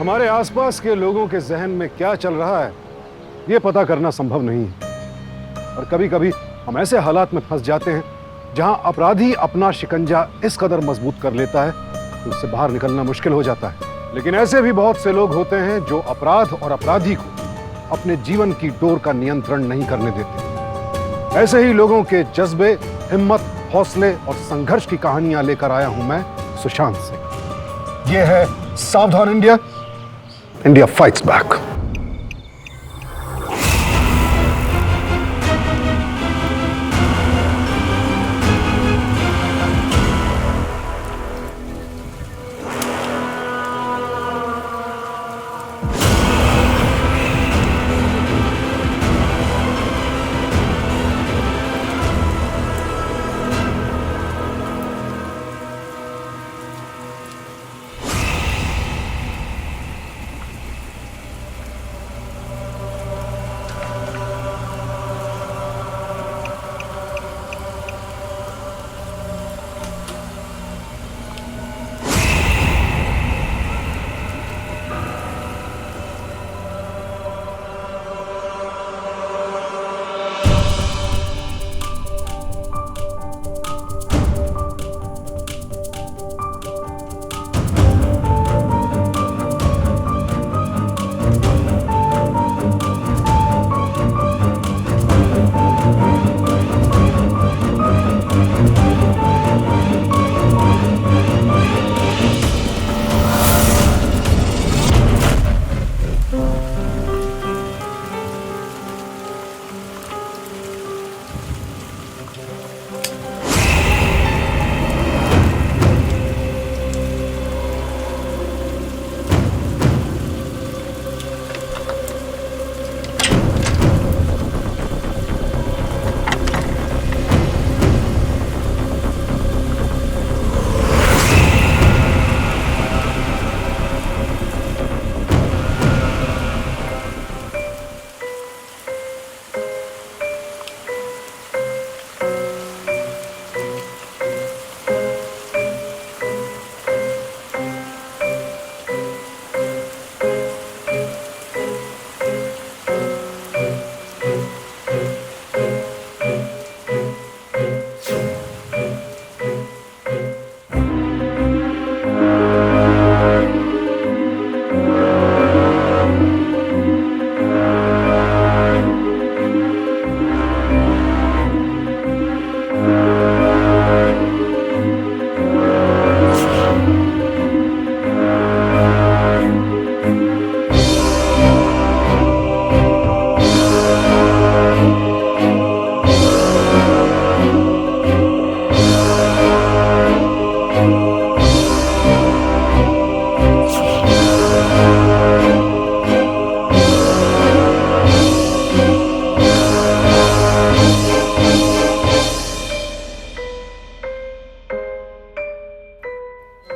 हमारे आसपास के लोगों के जहन में क्या चल रहा है यह पता करना संभव नहीं है। और कभी कभी हम ऐसे हालात में फंस जाते हैं जहां अपराधी अपना शिकंजा इस कदर मजबूत कर लेता है कि उससे बाहर निकलना मुश्किल हो जाता है। लेकिन ऐसे भी बहुत से लोग होते हैं जो अपराध और अपराधी को अपने जीवन की डोर का नियंत्रण नहीं करने देते। ऐसे ही लोगों के जज्बे, हिम्मत, हौसले और संघर्ष की कहानियां लेकर आया हूं मैं सुशांत से। यह है सावधान इंडिया, इंडिया फाइट्स बैक।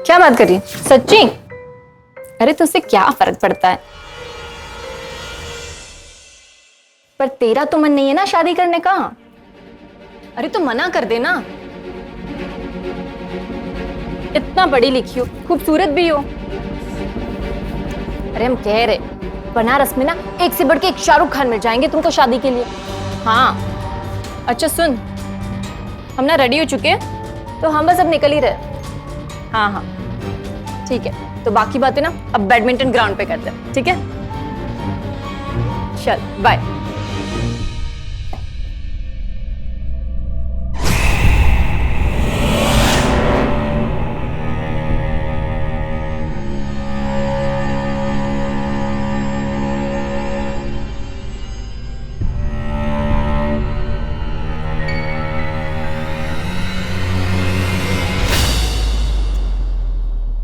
क्या बात करी? सच्ची? अरे तुझसे क्या फर्क पड़ता है? पर तेरा तो मन नहीं है ना शादी करने का? अरे तू मना कर देना। इतना पढ़ी लिखी हो, खूबसूरत भी हो। अरे हम कह रहे बनारस में ना एक से बढ़ के एक शाहरुख खान मिल जाएंगे तुमको शादी के लिए। हाँ अच्छा सुन, हम ना रेडी हो चुके हैं तो हम बस अब निकल ही रहे। हाँ हाँ ठीक है, तो बाकी बातें ना अब बैडमिंटन ग्राउंड पे करते हैं, ठीक है? चल बाय।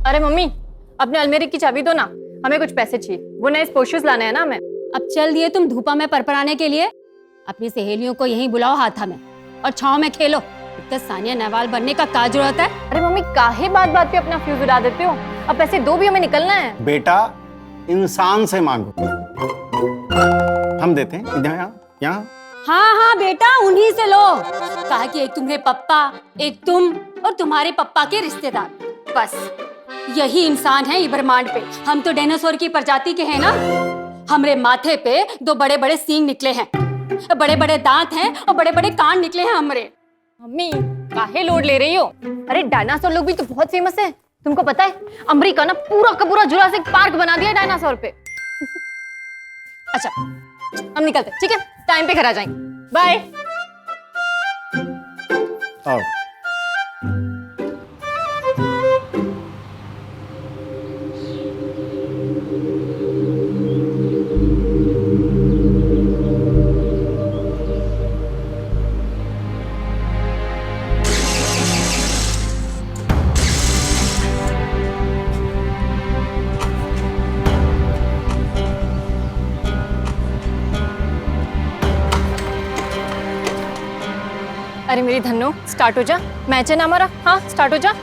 अरे मम्मी अपने अलमेरी की चाबी दो ना, हमें कुछ पैसे चाहिए। वो नए स्पोर्ट्स शूज लाने हैं ना हमें। अब चल दिए तुम धूपा में परपराने के लिए। अपनी सहेलियों को यहीं बुलाओ हाथा में और छाव में खेलो। इतना सानिया नेहवाल बनने का क्या जरूरत है? अरे मम्मी काहे बात बात पे अपना फ्यूज उड़ा देते हो? अब पैसे दो भी, हमें निकलना है। बेटा इंसान से मांगो, हम देते हैं। यहाँ हाँ हाँ बेटा उन्हीं से लो। कहा कि एक तुम्हारे पप्पा, एक तुम और तुम्हारे पप्पा के रिश्तेदार, बस यही इंसान है ब्रह्मांड पे। हम तो डायनासोर की प्रजाति के हैं ना। हमरे माथे पे 2 बड़े बड़े सींग निकले हैं, बड़े बड़े दांत हैं और बड़े बड़े कान निकले हैं हमरे। मम्मी काहे लोड ले रही हो? अरे डायनासोर लोग भी तो बहुत फेमस है, तुमको पता है? अमेरिका ना पूरा का पूरा जुरासिक पार्क बना दिया डायनासोर पे। अच्छा हम निकलते, ठीक है? टाइम पे घर आ जाएंगे। बाय। आओ। अरे मेरी धन्नो, स्टार्ट हो जा। मैच है ना हमारा। हाँ स्टार्ट हो जा।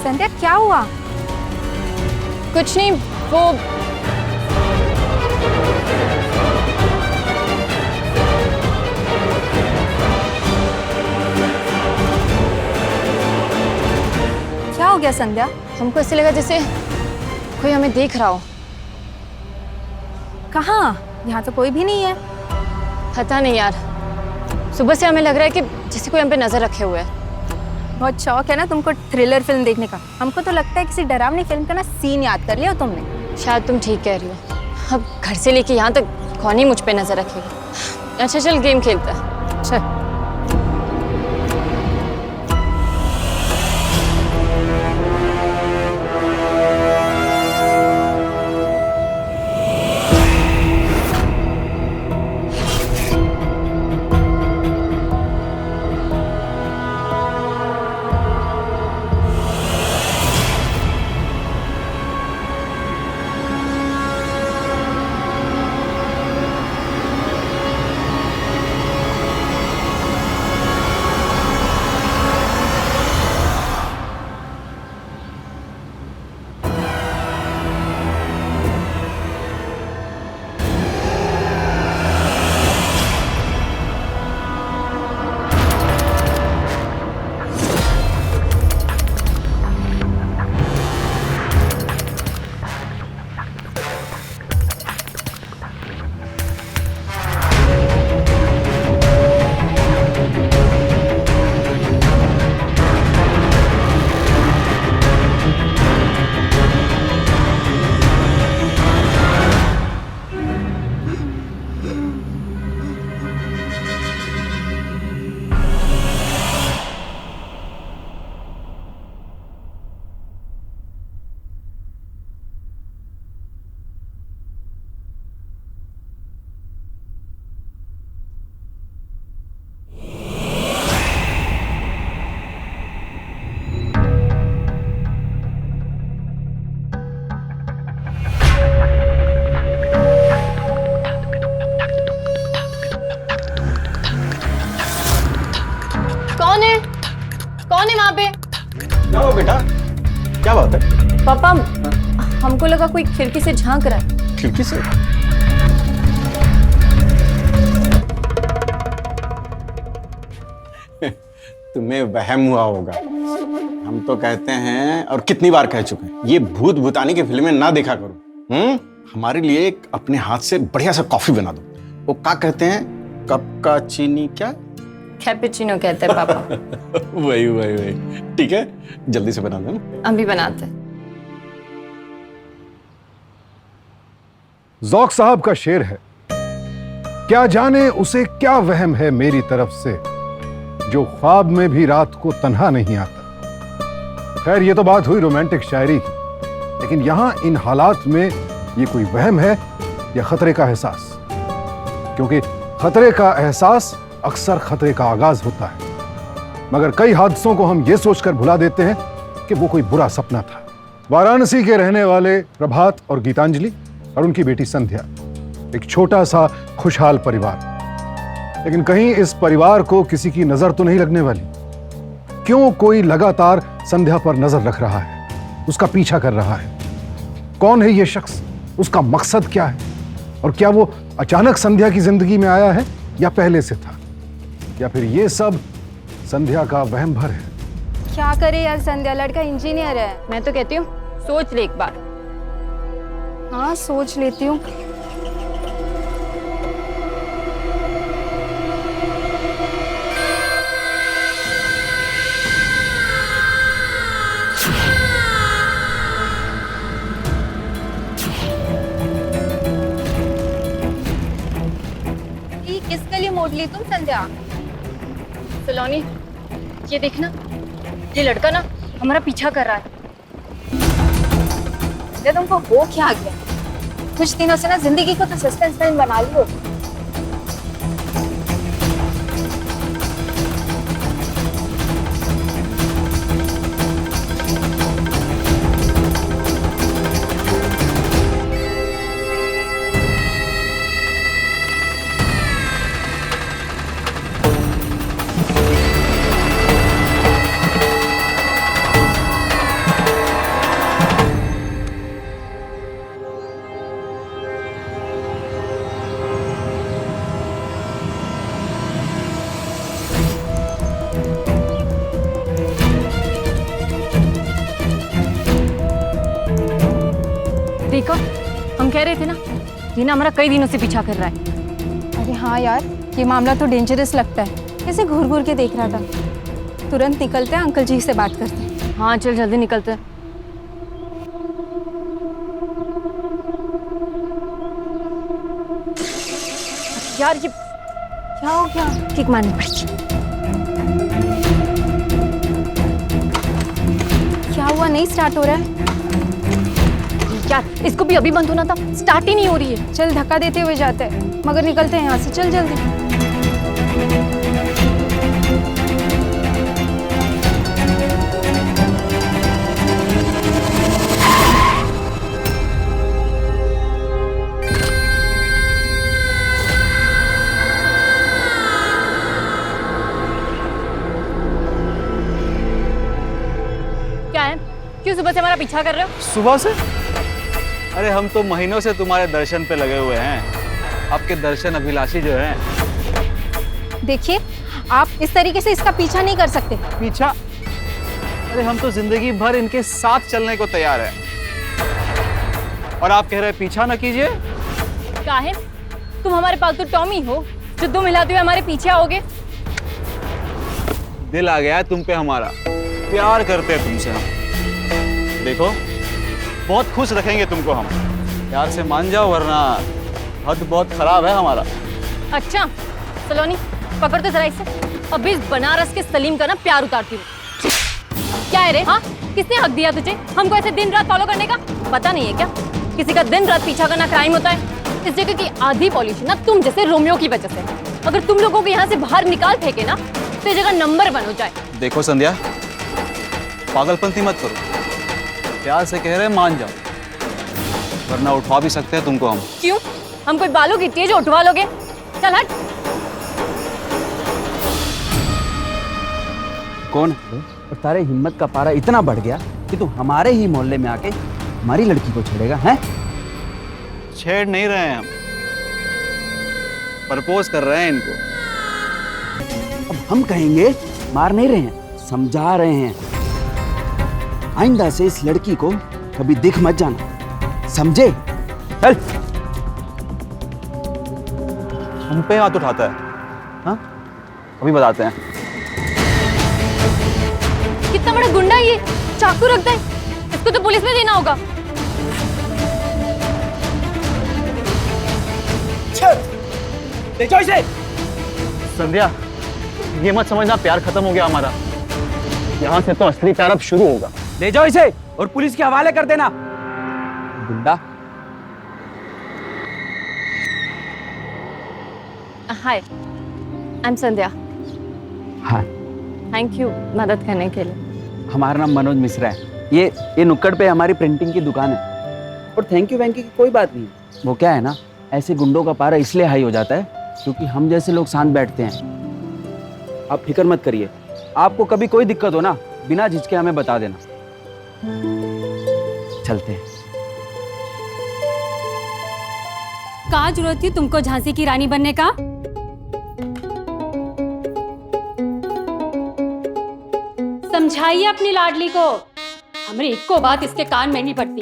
संध्या क्या हुआ? कुछ नहीं, वो क्या हो गया संध्या? हमको ऐसे लगा जैसे कोई हमें देख रहा हो। कहाँ? यहाँ तो कोई भी नहीं है। पता नहीं यार, सुबह से हमें लग रहा है कि जैसे कोई हम पे नजर रखे हुए है। बहुत शौक है ना तुमको थ्रिलर फिल्म देखने का। हमको तो लगता है किसी डरावनी फिल्म का ना सीन याद कर लिया हो तुमने। शायद तुम ठीक कह रही हो। अब घर से लेके यहाँ तक कौन ही मुझ पे नजर रखेगा। अच्छा चल गेम खेलते हैं। चल। कौन है वहाँ पे? क्या हुआ बेटा? क्या बात है? पापा हमको लगा कोई खिड़की से झांक रहा है। खिड़की से? तुम्हें वहम हुआ होगा। हम तो कहते हैं और कितनी बार कह चुके हैं, ये भूत भूतानी की फिल्में ना देखा करो। हमारे लिए एक अपने हाथ से बढ़िया सा कॉफी बना दो। वो क्या कहते हैं, कप का चीनी क्या? कैपेचिनो कहते हैं पापा। वही वही वही। ठीक है, जल्दी से बना दो। हम भी बनाते हैं। ज़ौक़ साहब का शेर है, क्या जाने उसे क्या वहम है मेरी तरफ से, जो ख्वाब में भी रात को तन्हा नहीं आता। खैर, ये तो बात हुई रोमांटिक शायरी की, लेकिन यहां इन हालात में ये कोई वहम है या खतरे का एहसास? क्योंकि खतरे का एहसास अक्सर खतरे का आगाज होता है, मगर कई हादसों को हम ये सोचकर भुला देते हैं कि वो कोई बुरा सपना था। वाराणसी के रहने वाले प्रभात और गीतांजलि और उनकी बेटी संध्या, एक छोटा सा खुशहाल परिवार। लेकिन कहीं इस परिवार को किसी की नजर तो नहीं लगने वाली? क्यों कोई लगातार संध्या पर नजर रख रहा है, उसका पीछा कर रहा है? कौन है ये शख्स, उसका मकसद क्या है, और क्या वो अचानक संध्या की जिंदगी में आया है या पहले से था, या फिर ये सब संध्या का वहम भर है? क्या करे यार, संध्या लड़का इंजीनियर है। मैं तो कहती हूँ सोच ले एक बार। हाँ, सोच लेती हूँ। किसके लिए मोड़ ली तुम संध्या? सलोनी, ये देखना, ये लड़का ना हमारा पीछा कर रहा है। ये तुमको हो क्या गया? कुछ दिनों से ना जिंदगी को तो सस्पेंस फिल्म बना ली हो। देखो, हम कह रहे थे ना, ये ना हमारा कई दिनों से पीछा कर रहा है। अरे हाँ यार, ये मामला तो डेंजरस लगता है। कैसे घूर घूर के देख रहा था। तुरंत निकलते हैं, अंकल जी से बात करते हैं। हाँ चल जल्दी निकलते हैं। यार ये क्या हो गया? किक मारनी पड़ेगी। क्या हुआ, नहीं स्टार्ट हो रहा है? यार इसको भी अभी बंद होना था, स्टार्ट ही नहीं हो रही है। चल धक्का देते हुए जाते हैं, मगर निकलते हैं यहाँ से। चल जल्दी। क्या है, क्यों सुबह से हमारा पीछा कर रहे हो? सुबह से? अरे हम तो महीनों से तुम्हारे दर्शन पे लगे हुए हैं, आपके दर्शन अभिलाषी जो हैं। देखिए, आप इस तरीके से इसका पीछा नहीं कर सकते। पीछा? अरे हम तो जिंदगी भर इनके साथ चलने को तैयार हैं, और आप कह रहे हैं पीछा न कीजिए? क्या है, तुम हमारे पालतू टॉमी हो जो दुम हिलाते हुए हमारे पीछे आओगे? दिल आ गया है तुम पे हमारा, प्यार करते हैं तुमसे हम। देखो, बहुत खुश रखेंगे तुमको हम, प्यार से मान जाओ, वरना हद बहुत खराब है हमारा। अच्छा सलोनी, पकड़ तो जरा इसे। अभी इस बनारस के सलीम का ना प्यार उतारती हूँ। क्या है रे, हाँ किसने हक दिया तुझे हमको ऐसे दिन रात फॉलो करने का? पता नहीं है क्या, किसी का दिन रात पीछा करना क्राइम होता है? इस जगह की आधी पॉल्यूशन ना तुम जैसे रोमियो की वजह से। अगर तुम लोगों को यहाँ से बाहर निकाल फेंके ना, तो ये जगह नंबर 1 हो जाए। देखो संध्या, पागलपंती मत करो, प्यार से कह रहे हैं मान जाओ, वरना उठवा भी सकते हैं तुमको हम। क्यों, हम कोई बालू गिट्टी है जो उठवा लोगे? चल हट। कौन है? और तारे हिम्मत का पारा इतना बढ़ गया कि तू हमारे ही मोहल्ले में आके हमारी लड़की को छेड़ेगा? हैं? छेड़ नहीं रहे हैं हम, प्रपोज कर रहे हैं इनको। अब हम कहेंगे मार नहीं रहे हैं, समझा रहे हैं। आइंदा से इस लड़की को कभी दिख मत जाना, समझे? चल। हम पे हाथ उठाता है? हाँ, अभी बताते हैं। कितना बड़ा गुंडा है ये, चाकू रखता है, इसको तो पुलिस में देना होगा। ले जाओ इसे। संध्या, ये मत समझना प्यार खत्म हो गया हमारा। यहाँ से तो असली प्यार अब शुरू होगा। ले जाओ इसे और पुलिस के हवाले कर देना। गुंडा। हाय, आई एम संध्या। हाँ, थैंक यू मदद करने के लिए। हमारा नाम मनोज मिश्रा है। ये नुक्कड़ पे हमारी प्रिंटिंग की दुकान है। और थैंक यू की कोई बात नहीं। वो क्या है ना, ऐसे गुंडों का पारा इसलिए हाई हो जाता है क्योंकि हम जैसे लोग शांत बैठते हैं। आप फिक्र मत करिए, आपको कभी कोई दिक्कत हो ना, बिना झिझके हमें बता देना। चलते हैं। क्या जरूरत थी तुमको झांसी की रानी बनने का? समझाइए अपनी लाडली को। हमारी एक को बात इसके कान में नहीं पड़ती।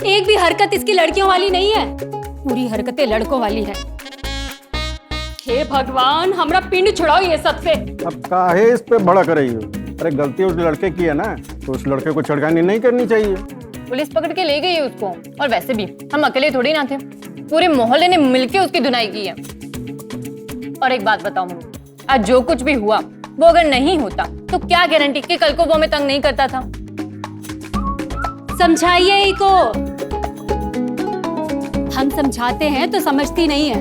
एक भी हरकत इसकी लड़कियों वाली नहीं है, पूरी हरकतें लड़कों वाली है। हे भगवान, हमारा पिंड छुड़ाओ ये सबसे। अब काहे इस पे भड़क रही हो? अरे गलती उस लड़के की है ना, तो उस लड़के को छेड़खानी नहीं करनी चाहिए। पुलिस पकड़ के ले गई है उसको, और वैसे भी हम अकेले थोड़ी ना थे, पूरे मोहल्ले ने मिलके उसकी धुनाई की है। और एक बात बताओ मम्मी, आज जो कुछ भी हुआ वो अगर नहीं होता तो क्या गारंटी कि कल को वो हमें तंग नहीं करता था। समझाइए इको। हम समझाते हैं तो समझती नहीं है,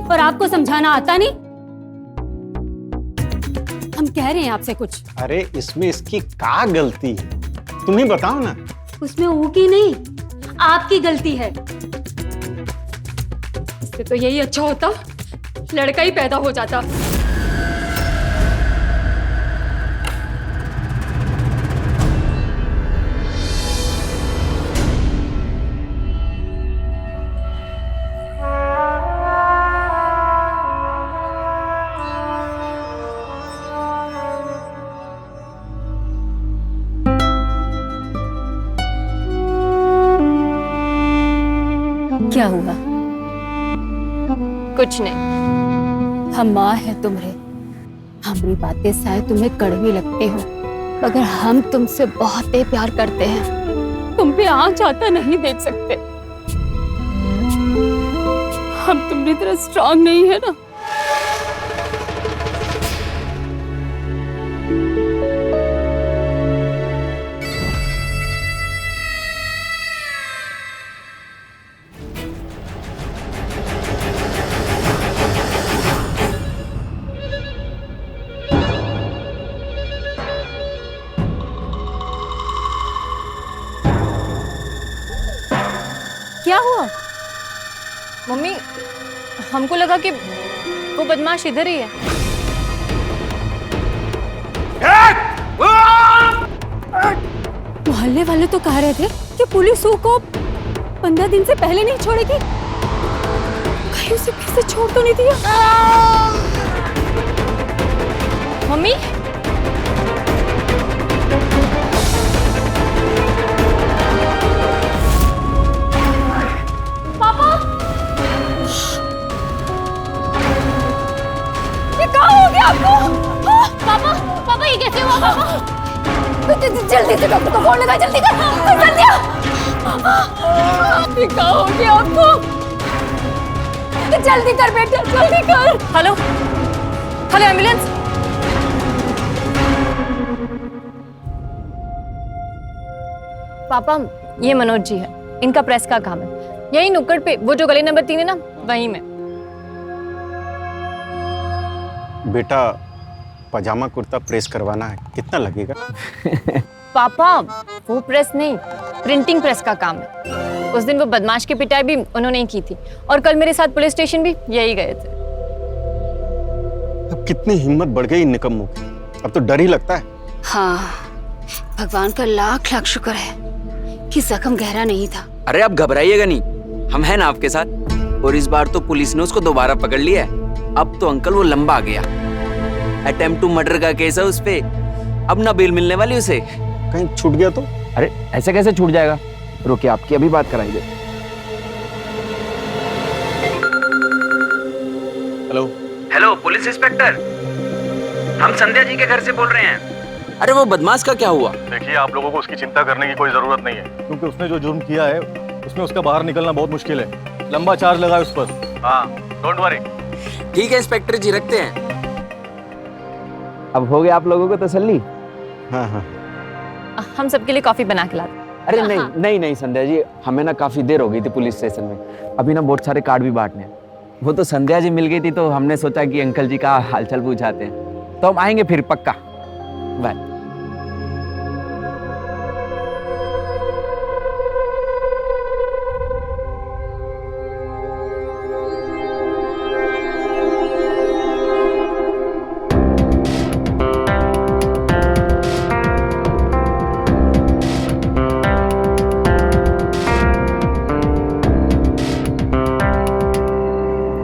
और आपको समझाना आता नहीं। हम कह रहे हैं आपसे कुछ। अरे इसमें इसकी क्या गलती है, तुम ही बताओ ना। उसमें ऊ की नहीं, आपकी गलती है। इससे तो यही अच्छा होता, लड़का ही पैदा हो जाता। क्या हुआ? कुछ नहीं। हम माँ है तुम्हारे। हमारी बातें शायद तुम्हें कड़वी लगती हो, मगर हम तुमसे बहुत ही प्यार करते हैं। तुम पे आँच आता नहीं देख सकते। हम तुम्हारी तरह स्ट्रांग नहीं है ना। क्या हुआ? मम्मी, हमको लगा कि वो बदमाश इधर ही है। मोहल्ले वाले तो कह रहे थे कि पुलिस को 15 दिन से पहले नहीं छोड़ेगी। कहीं उसे फिर से छोड़ तो नहीं दिया? मम्मी, पापा, ये क्या हो गया आपको? पापा, पापा ये कैसे हुआ? पापा जल्दी से डॉक्टर को फोन लगा, जल्दी कर, जल्दी आ। ये क्या हो गया आपको? जल्दी कर बेटा, जल्दी कर। Hello, hello ambulance. पापा, ये मनोज जी है, इनका प्रेस का काम है। यही नुक्कड़ पे, वो जो गली नंबर 3 है ना, वहीं में। बेटा, पजामा कुर्ता प्रेस करवाना है, कितना लगेगा? पापा, वो प्रेस नहीं, प्रिंटिंग प्रेस का काम है। उस दिन वो बदमाश की पिटाई भी उन्होंने ही की थी, और कल मेरे साथ पुलिस स्टेशन भी यही गए थे। अब कितनी हिम्मत बढ़ गई इन निकम्मों की, अब तो डर ही लगता है। हाँ, भगवान का लाख लाख शुक्र है कि जख्म गहरा नहीं था। अरे आप घबराइएगा नहीं, हम हैं ना आपके साथ। और इस बार तो पुलिस ने उसको दोबारा पकड़ लिया है। अब तो अंकल वो लंबा आ गया। अटेम्प्ट टू मर्डर का केस है उस पे, अब ना बेल मिलने वाली उसे। कहीं छूट गया तो? अरे ऐसे कैसे छूट जाएगा? रुकिए, आपकी अभी बात कराइए। हेलो हेलो पुलिस इंस्पेक्टर, हम संध्या जी के घर से बोल रहे हैं। अरे वो बदमाश का क्या हुआ? देखिए, आप लोगों को उसकी चिंता करने की कोई जरूरत नहीं है, क्योंकि उसने जो जुर्म किया है उसमें उसका बाहर निकलना बहुत मुश्किल है। लंबा चार्ज लगा है उस पर। हाँ डोंट वरी। ठीक है इंस्पेक्टर जी, रखते हैं। अब हो गया आप लोगों को तसल्ली? हाँ हाँ। हम सबके लिए कॉफी बना के लाते। अरे नहीं नहीं नहीं संध्या जी, हमें ना काफी देर हो गई थी पुलिस स्टेशन में। अभी ना बहुत सारे कार्ड भी बांटने हैं। वो तो संध्या जी मिल गई थी तो हमने सोचा कि अंकल जी का हालचाल पूछाते हैं। तो हम आएंगे फिर पक्का। बाय।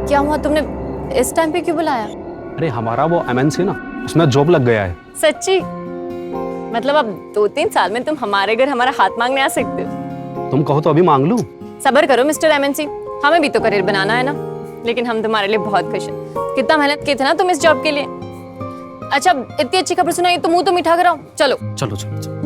क्या हुआ, तुमने इस टाइम पे क्यों बुलाया? अरे हमारा वो एमएनसी ना, उसमें जॉब लग गया है। सच्ची? मतलब अब 2-3 साल में तुम हमारे घर हमारा हाथ मांगने आ सकते हो? तुम कहो तो अभी मांग लूं। सब्र करो मिस्टर एमएनसी, हमें भी तो करियर बनाना है ना। लेकिन हम तुम्हारे लिए बहुत खुश हैं। कितना मेहनत किए थे ना तुम इस जॉब के लिए। अच्छा, इतनी अच्छी खबर सुनाई तो मुंह तो मीठा कराओ। चलो चलो चलो चलो।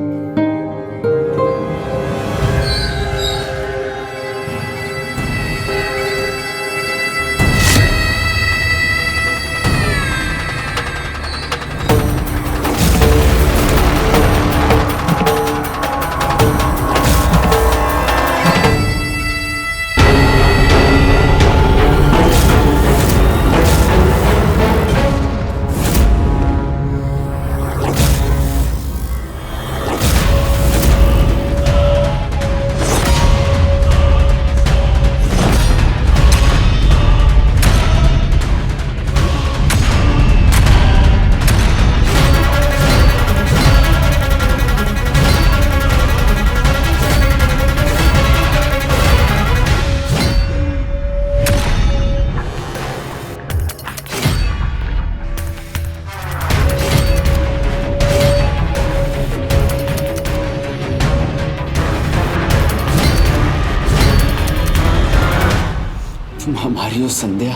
तुम हमारी हो संध्या,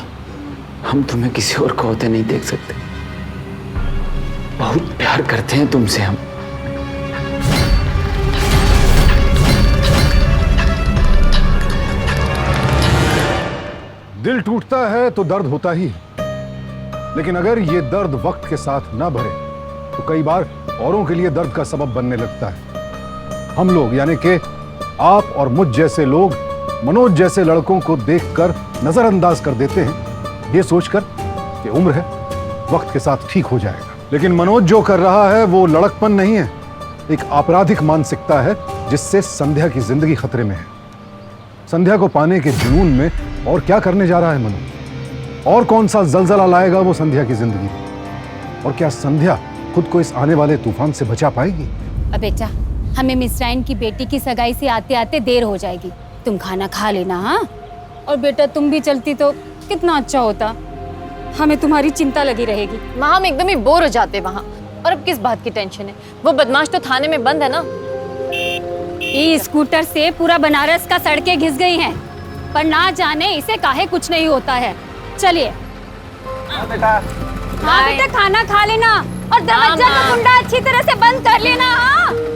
हम तुम्हें किसी और को होते नहीं देख सकते। बहुत प्यार करते हैं तुमसे हम। दिल टूटता है तो दर्द होता ही है, लेकिन अगर ये दर्द वक्त के साथ ना भरे तो कई बार औरों के लिए दर्द का सबब बनने लगता है। हम लोग यानी कि आप और मुझ जैसे लोग मनोज जैसे लड़कों को देखकर नजरअंदाज कर देते हैं, ये सोचकर कि उम्र है, वक्त के साथ ठीक हो जाएगा। लेकिन मनोज जो कर रहा है वो लड़कपन नहीं है, एक आपराधिक मानसिकता है जिससे संध्या की जिंदगी खतरे में है। संध्या को पाने के जुनून में और क्या करने जा रहा है मनोज? और कौन सा जलजला लाएगा वो संध्या की जिंदगी में? और क्या संध्या खुद को इस आने वाले तूफान से बचा पाएगी? अब बेटा, हमें मिसराइन की बेटी की सगाई से आते आते देर हो जाएगी। तुम खाना खा लेना। हाँ, और बेटा तुम भी चलती तो कितना अच्छा होता, हमें तुम्हारी चिंता लगी रहेगी। माँ, हम एकदम ही बोर हो जाते वहाँ। और अब किस बात की टेंशन है? वो बदमाश तो थाने में बंद है ना। ये स्कूटर से पूरा बनारस का सड़कें घिस गई हैं, पर ना जाने इसे काहे कुछ नहीं होता है। चलिए। हाँ बेटा, खाना खा लेना और दरवाजा का कुंडा अच्छी तरह से बंद कर लेना। हाँ।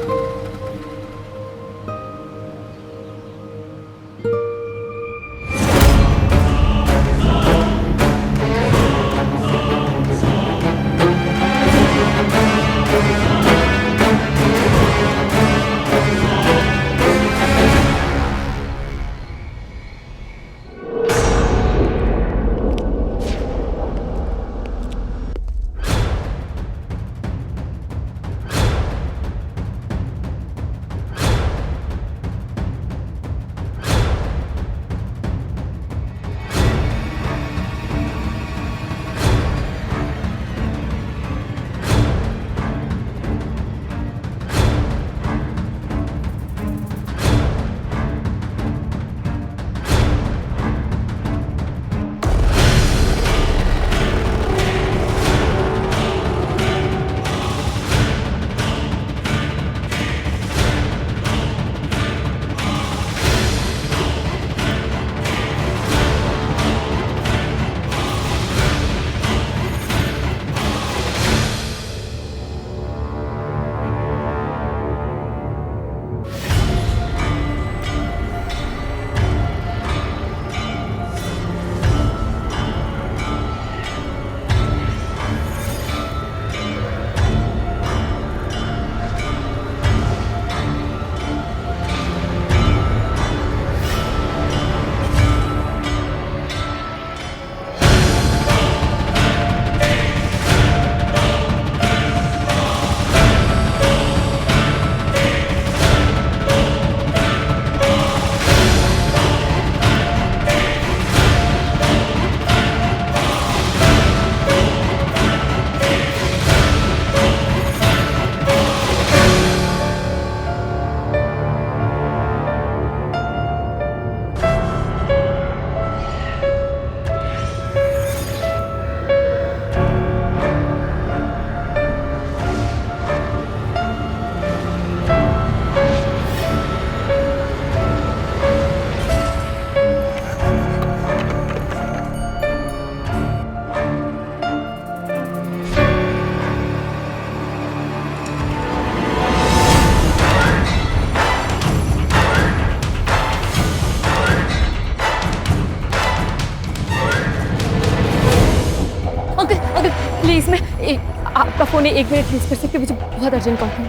फोन 1 मिनट यूज कर सकते, मुझे बहुत अर्जेंट कॉल है।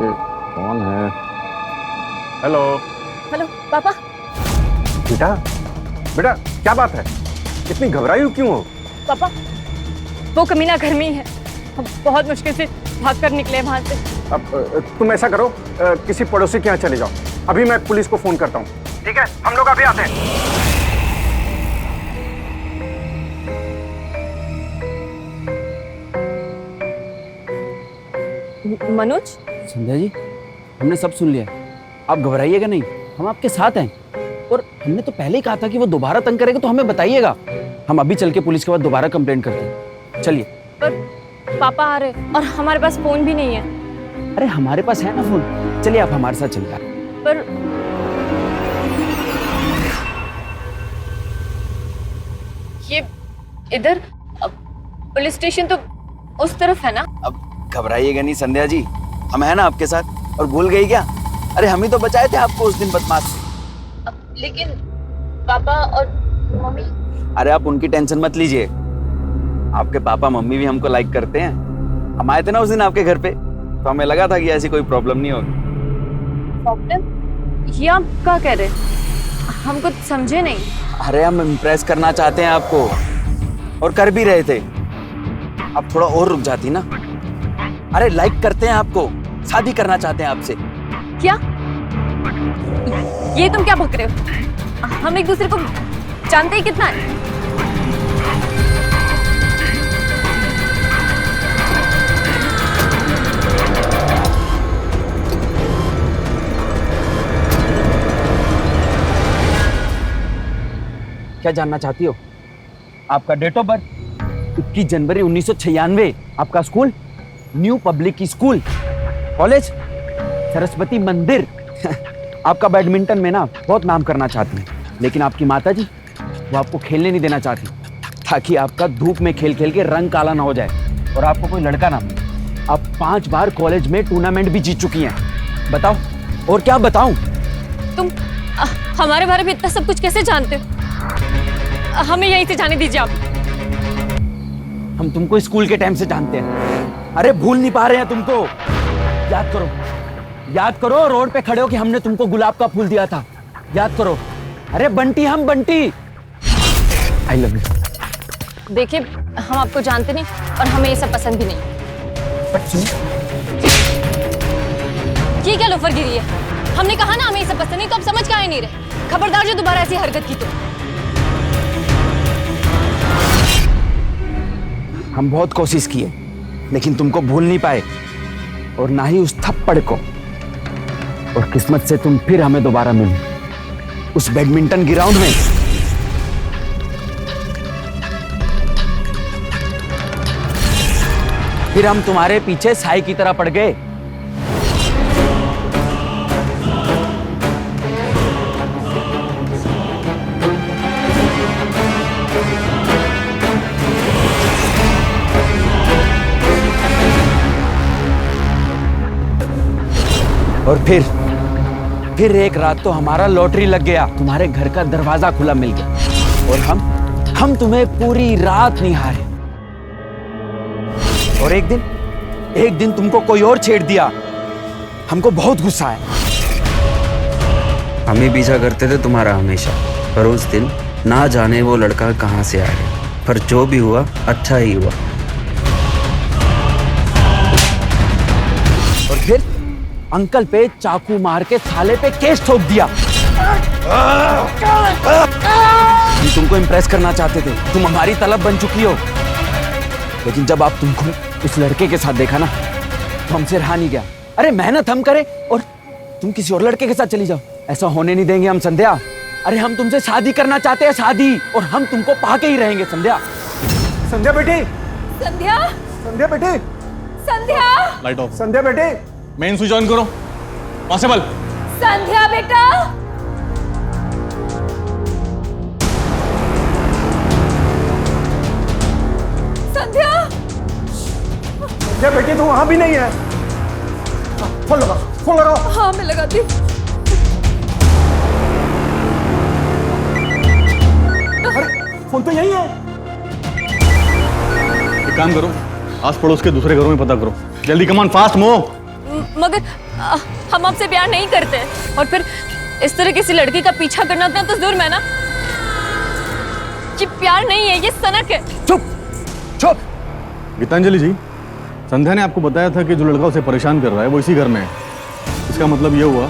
ये कौन है? हेलो हेलो पापा। बेटा, बेटा क्या बात है? इतनी घबराई हो क्यों हो? पापा वो कमीना घर में ही है, हम बहुत मुश्किल से भाग कर निकले वहां से। अब तुम ऐसा करो, किसी पड़ोसी के यहाँ चले जाओ, अभी मैं पुलिस को फोन करता हूँ। ठीक है, हम लोग अभी आते हैं। मनोज, संध्या जी, हमने सब सुन लिया। आप घबराइएगा नहीं, हम आपके साथ हैं। और हमने तो पहले ही कहा था कि वो दोबारा तंग करेगा तो हमें बताइएगा। हम अभी चल के पुलिस के पास दोबारा कंप्लेंट करते हैं। चलिए। पर पापा आ रहे और हमारे पास फोन भी नहीं है। अरे हमारे पास है ना फोन, चलिए आप हमारे साथ चलिए। पर ये इधर पुलिस स्टेशन तो उस तरफ है ना। अब घबराइएगा नहीं संध्या जी, हम हैं ना आपके साथ। और भूल गई क्या? अरे हम ही तो बचाए थे आपको उस दिन बदमाश से। लेकिन पापा और मम्मी। अरे आप उनकी टेंशन मत लीजिए, आपके पापा मम्मी भी हमको लाइक करते हैं। हम आए थे ना उस दिन आपके घर पे, तो हमें लगा था कि ऐसी कोई प्रॉब्लम नहीं होगी। प्रॉब्लम? ये आप क्या कह रहे? हम कुछ समझे नहीं। अरे हम इम्प्रेस करना चाहते हैं आपको, और कर भी रहे थे। आप थोड़ा और रुक जाती ना। अरे लाइक करते हैं आपको, शादी करना चाहते हैं आपसे। क्या? ये तुम क्या बक रहे हो? हम एक दूसरे को जानते ही कितना है। क्या जानना चाहती हो? आपका डेट ऑफ बर्थ 21 जनवरी 1996, आपका school new public school, college Saraswati मंदिर। आपका बैडमिंटन में ना बहुत नाम करना चाहती हैं, लेकिन आपकी माताजी वो आपको खेलने नहीं देना चाहती, ताकि आपका धूप में खेल खेल के रंग काला ना हो जाए और आपको कोई लड़का ना मिले। आप 5 बार कॉलेज में टूर्नामेंट भी जीत चुकी हैं। बताओ और क्या बताऊं? तुम हमारे बारे में इतना सब कुछ कैसे जानते हो? हमें यहीं से जाने दीजिए आप। हम तुमको स्कूल के टाइम से जानते हैं। अरे भूल नहीं पा रहे हैं तुमको? याद करो, याद करो, रोड पे खड़े हो कि हमने तुमको गुलाब का फूल दिया था। याद करो। अरे बंटी, हम बंटी। I love you. देखिए, हम आपको जानते नहीं और हमें ये सब पसंद भी नहीं। बट सुनिए, ये क्या लोफर गिरी है? हमने कहा ना हमें ये सब पसंद नहीं, तो आप समझ काहे नहीं रहे? खबरदार जो दोबारा ऐसी हरकत की तो। हम बहुत कोशिश किए, लेकिन तुमको भूल नहीं पाए, और ना ही उस थप्पड़ को। और किस्मत से तुम फिर हमें दोबारा मिली उस बैडमिंटन ग्राउंड में। फिर हम तुम्हारे पीछे साई की तरह पड़ गए। और फिर एक रात तो हमारा लॉटरी लग गया, तुम्हारे घर का दरवाजा खुला मिल गया, और हम तुम्हें पूरी रात निहारे। और एक दिन तुमको कोई और छेड़ दिया। हमको बहुत गुस्सा आया। हम ही पीछा करते थे तुम्हारा हमेशा, पर उस दिन ना जाने वो लड़का कहाँ से आ गया। पर जो भी हुआ अच्छा ही हुआ। और फिर अंकल पे चाकू मार के साले पे केस ठोक दिया। हम तुमको इम्प्रेस करना चाहते थे, तुम हमारी तलब बन चुकी हो। लेकिन जब आप तुमको उस लड़के के साथ देखा ना, तो हमसे रहा नहीं गया। अरे मेहनत हम करें और तुम किसी और लड़के के साथ चली जाओ, ऐसा होने नहीं देंगे हम संध्या। अरे हम तुमसे शादी करना चाहते हैं, शादी, और हम तुमको पा के ही रहेंगे संध्या। संध्या बेटी, संध्या, संध्या बेटी, संध्या, लाइट ऑफ। संध्या बेटी, मेन स्विच ऑन करो। पॉसिबल। संध्या बेटा। संध्या, संध्या बेटी, तू वहां भी नहीं है। फोन लगाओ, फोन लगाओ। हाँ मैं लगाती हूँ। अरे फोन तो यही है। काम करो, आस पड़ोस के दूसरे घरों में पता करो, जल्दी, कम ऑन फास्ट मूव। मगर हम आपसे प्यार नहीं करते, और फिर इस तरह किसी लड़की का पीछा करना उतना तो जुर्म है ना। ये प्यार नहीं है, ये सनक है। चुप चुप। गीतांजलि जी, संध्या ने आपको बताया था कि जो लड़का उसे परेशान कर रहा है वो इसी घर में है। इसका मतलब ये हुआ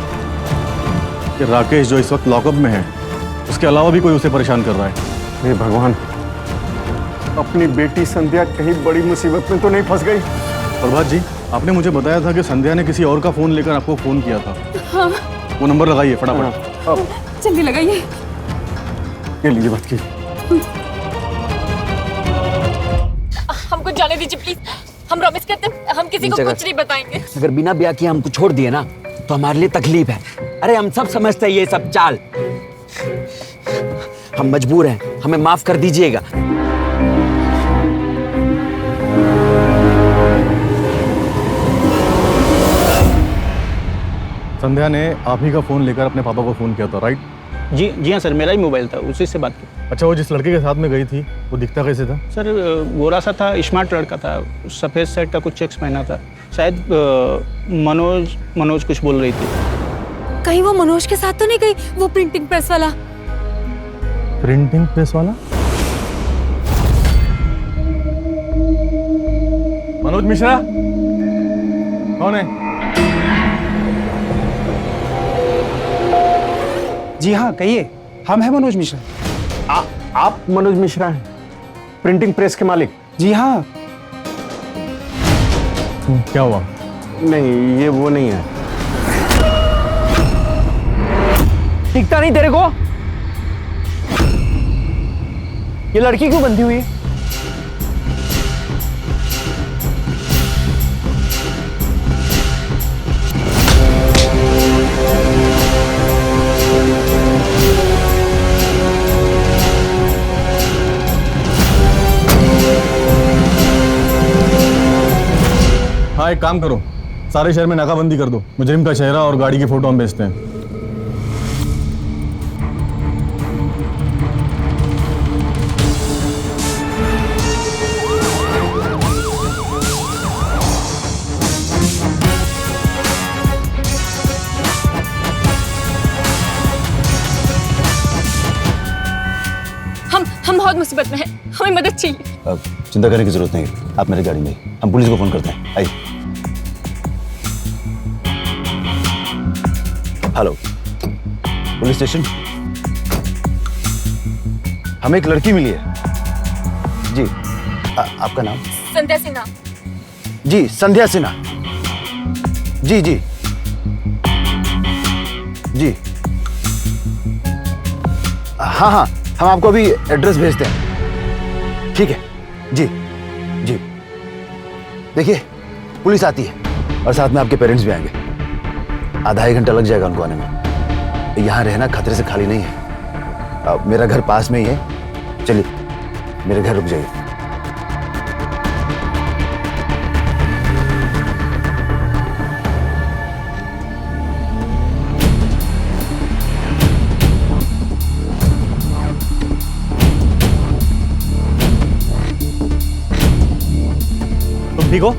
कि राकेश जो इस वक्त लॉकअप में है, उसके अलावा भी कोई उसे परेशान कर रहा है। हे भगवान, अपनी बेटी संध्या कहीं बड़ी मुसीबत में तो नहीं फंस गई? प्रभात जी, आपने मुझे बताया था कि संध्या ने किसी और का फोन लेकर आपको फोन किया था। हाँ। वो नंबर लगाइए फटाफट। जल्दी लगाइए। ये लीजिए बात की। हमको जाने दीजिए प्लीज, हम प्रॉमिस करते हैं हम किसी को कुछ नहीं बताएंगे। अगर बिना ब्याह किए हमको छोड़ दिए ना तो हमारे लिए तकलीफ है। अरे हम सब समझते हैं ये सब चाल, हम मजबूर हैं, हमें माफ कर दीजिएगा। संध्या ने आप ही का फोन लेकर अपने पापा को फोन किया था, राइट? जी हाँ सर, मेरा ही मोबाइल था, उसी से बात की। अच्छा, वो जिस लड़के के साथ में गई थी वो दिखता कैसे था? सर गोरा सा था, स्मार्ट लड़का था, सफ़ेद शर्ट का कुछ चेक्स पहना था, शायद मनोज कुछ बोल रही थी। कहीं वो मनोज के साथ तो नहीं गई, वो प्रिंटिंग प्रेस वाला? प्रिंटिंग प्रेस वाला? मनोज मिश्रा कौन है? जी हाँ, कहिए, हम हैं मनोज मिश्रा। आप मनोज मिश्रा हैं, प्रिंटिंग प्रेस के मालिक? जी हाँ। क्या हुआ? नहीं, ये वो नहीं है। दिखता नहीं तेरे को? ये लड़की क्यों बंधी हुई है? हाँ, एक काम करो, सारे शहर में नाकाबंदी कर दो, मुजरिम का चेहरा और गाड़ी की फोटो हम भेजते हैं। हम बहुत मुसीबत में हैं, हमें मदद चाहिए। अब चिंता करने की जरूरत नहीं है, आप मेरे गाड़ी में ही, हम पुलिस को फोन करते हैं। आइए। Hello, police station. हमें एक लड़की मिली है जी। आपका नाम? संध्या सिन्हा। जी, संध्या सिन्हा। जी जी जी, हाँ हाँ, हम आपको अभी एड्रेस भेजते हैं। ठीक है जी जी। देखिए, पुलिस आती है और साथ में आपके पेरेंट्स भी आएंगे। आधा एक घंटा लग जाएगा उनको आने में। यहाँ रहना खतरे से खाली नहीं है। मेरा घर पास में ही है, चलिए मेरे घर रुक जाइए। ठीक हो?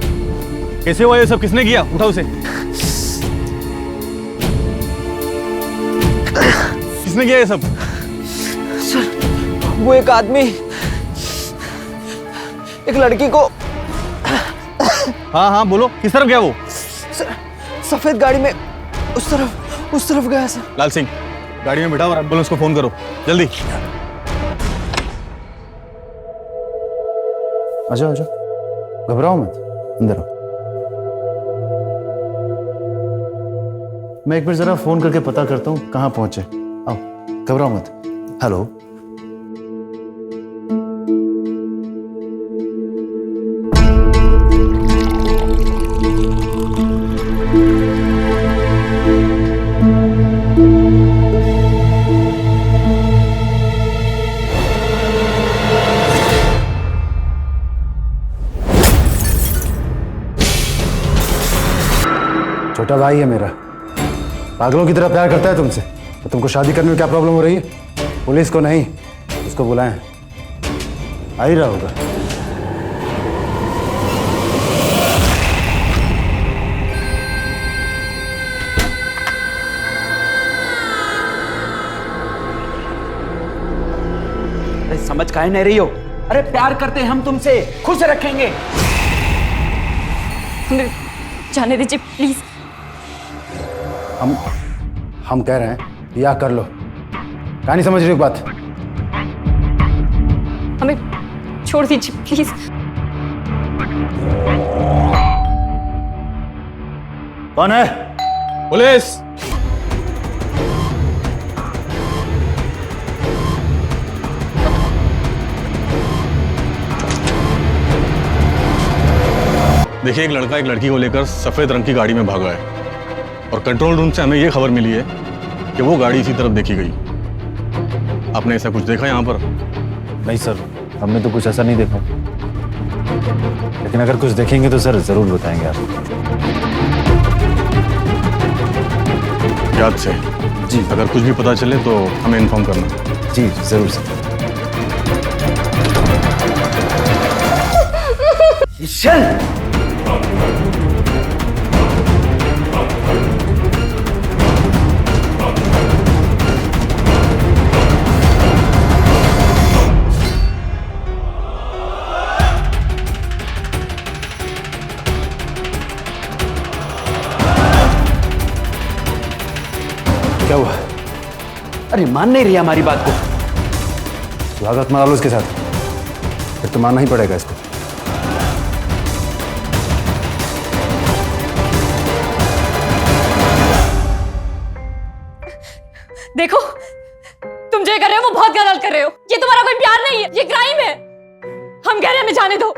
कैसे हुआ ये सब? किसने किया? उठाओ उसे। किसने किया ये सब? सर, वो एक आदमी एक लड़की को। हाँ हाँ बोलो, किस तरफ गया वो? सर, सफेद गाड़ी में उस तरफ गया सर। लाल सिंह, गाड़ी में बिठाओ और एम्बुलेंस को फोन करो, जल्दी। आजाओ आजाओ, घबराओ मत, अंदर आओ। मैं एक बार जरा फोन करके पता करता हूँ कहाँ पहुंचे। आओ, घबराओ मत। हेलो, छोटा भाई है मेरा, पागलों की तरह प्यार करता है तुमसे। तो तुमको शादी करने में क्या प्रॉब्लम हो रही है? पुलिस को नहीं, उसको बुलाएं, आ ही रहा होगा। काहे नहीं रही हो? अरे प्यार करते हैं हम तुमसे, खुश रखेंगे। हमें जाने दीजिए प्लीज। हम कह रहे हैं या कर लो। कहानी समझ रही हो बात? हमें छोड़ दीजिए प्लीज। कौन है? पुलिस! देखिए, एक लड़का एक लड़की को लेकर सफेद रंग की गाड़ी में भागा है और कंट्रोल रूम से हमें यह खबर मिली है कि वो गाड़ी इसी तरफ देखी गई। आपने ऐसा कुछ देखा यहाँ पर? नहीं सर, हमने तो कुछ ऐसा नहीं देखा, लेकिन अगर कुछ देखेंगे तो सर जरूर बताएंगे आपको। याद से जी, अगर कुछ भी पता चले तो हमें इन्फॉर्म करना। जी जरूर सर। ईशन! क्या हुआ? अरे मान नहीं रही हमारी बात को। स्वागत मना लो इसके साथ, फिर तो मानना ही पड़ेगा इसको। देखो, तुम जो कर रहे हो वो बहुत गलत कर रहे हो। ये तुम्हारा कोई प्यार नहीं है, ये क्राइम है। हम कह रहे हैं हमें जाने दो।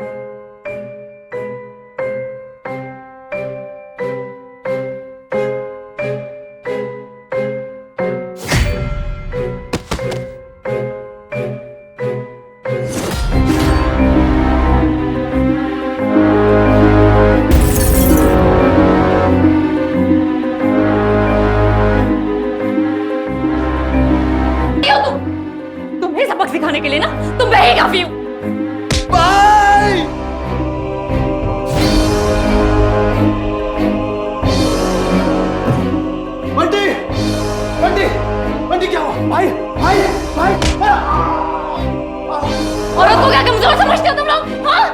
तुम्हें सबक सिखाने के लिए ना तुम मैं ही काफी हूं। बंटी! बंटी! बंटी क्या हुआ? भाई! भाई! भाई! औरत को क्या कमजोर समझते हो तुम लोग? हाँ?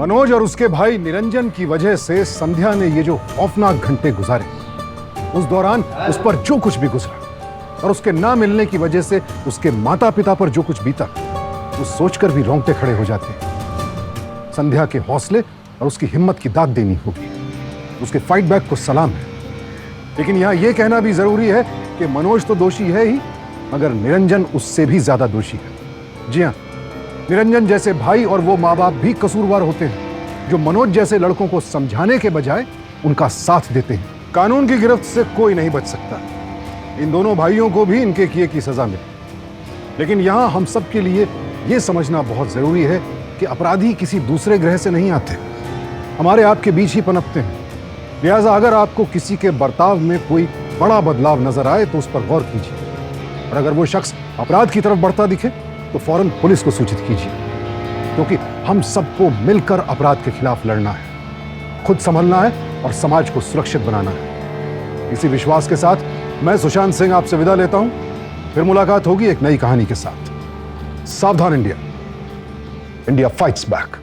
मनोज और उसके भाई निरंजन की वजह से संध्या ने ये जो खौफनाक घंटे गुजारे, उस दौरान उस पर जो कुछ भी गुजरा और उसके ना मिलने की वजह से उसके माता पिता पर जो कुछ बीता, वो सोचकर भी रोंगटे खड़े हो जाते हैं। संध्या के हौसले और उसकी हिम्मत की दाद देनी होगी। उसके फाइट बैक को सलाम है। लेकिन यहां यह कहना भी जरूरी है कि मनोज तो दोषी है ही, मगर निरंजन उससे भी ज्यादा दोषी है। जी हां, निरंजन जैसे भाई और वो माँ बाप भी कसूरवार होते हैं जो मनोज जैसे लड़कों को समझाने के बजाय उनका साथ देते हैं। कानून की गिरफ्त से कोई नहीं बच सकता। इन दोनों भाइयों को भी इनके किए की सजा मिले। लेकिन यहां हम सब के लिए यह समझना बहुत जरूरी है कि अपराधी किसी दूसरे ग्रह से नहीं आते, हमारे आपके बीच ही पनपते हैं। लिहाजा अगर आपको किसी के बर्ताव में कोई बड़ा बदलाव नजर आए तो उस पर गौर कीजिए, और अगर वो शख्स अपराध की तरफ बढ़ता दिखे तो फौरन पुलिस को सूचित कीजिए, क्योंकि हम सबको मिलकर अपराध के खिलाफ लड़ना है, खुद संभलना है और समाज को सुरक्षित बनाना है। इसी विश्वास के साथ मैं सुशांत सिंह आपसे विदा लेता हूं। फिर मुलाकात होगी एक नई कहानी के साथ। सावधान इंडिया, इंडिया फाइट्स बैक।